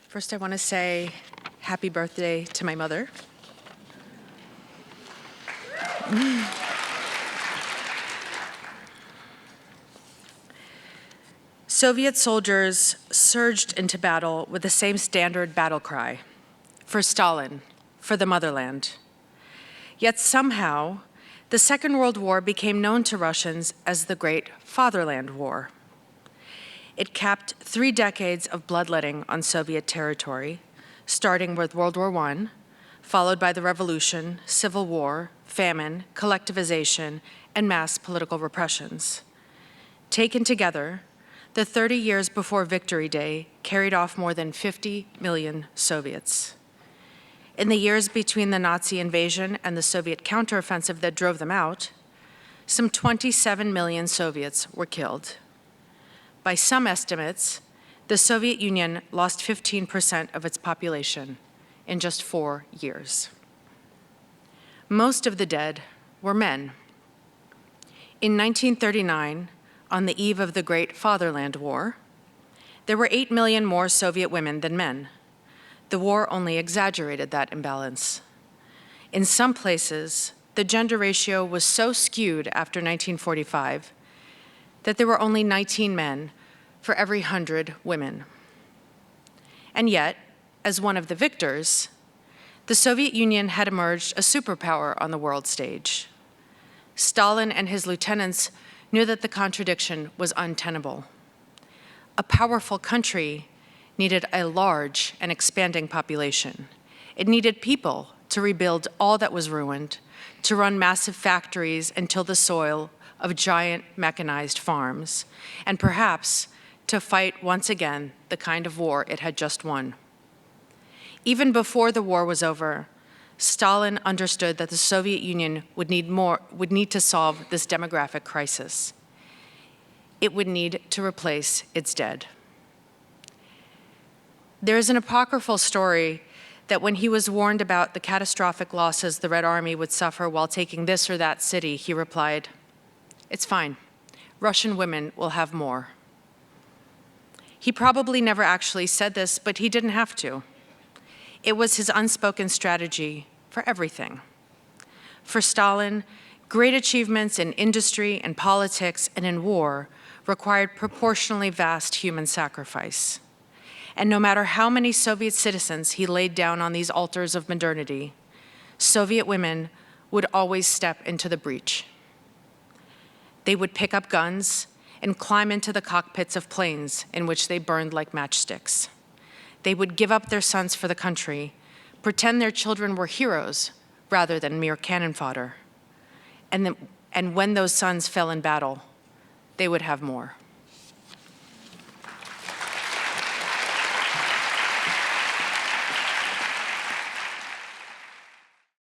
First, I want to say happy birthday to my mother. Soviet soldiers surged into battle with the same standard battle cry, for Stalin, for the motherland. Yet somehow, the Second World War became known to Russians as the Great Fatherland War. It capped 3 decades of bloodletting on Soviet territory, starting with World War I, followed by the revolution, civil war, famine, collectivization, and mass political repressions. Taken together, the 30 years before Victory Day carried off more than 50 million Soviets. In the years between the Nazi invasion and the Soviet counteroffensive that drove them out, some 27 million Soviets were killed. By some estimates, the Soviet Union lost 15% of its population in just 4 years. Most of the dead were men. In 1939, on the eve of the Great Fatherland War, there were 8 million more Soviet women than men. The war only exaggerated that imbalance. In some places, the gender ratio was so skewed after 1945 that there were only 19 men for every 100 women. And yet, as one of the victors, the Soviet Union had emerged a superpower on the world stage. Stalin and his lieutenants knew that the contradiction was untenable. A powerful country needed a large and expanding population. It needed people to rebuild all that was ruined, to run massive factories and till the soil of giant mechanized farms, and perhaps to fight once again the kind of war it had just won. Even before the war was over, Stalin understood that the Soviet Union would need to solve this demographic crisis. It would need to replace its dead. There is an apocryphal story that when he was warned about the catastrophic losses the Red Army would suffer while taking this or that city, he replied, "It's fine. Russian women will have more." He probably never actually said this, but he didn't have to. It was his unspoken strategy for everything. For Stalin, great achievements in industry and politics and in war required proportionally vast human sacrifice. And no matter how many Soviet citizens he laid down on these altars of modernity, Soviet women would always step into the breach. They would pick up guns and climb into the cockpits of planes in which they burned like matchsticks. They would give up their sons for the country, pretend their children were heroes rather than mere cannon fodder. And when those sons fell in battle, they would have more.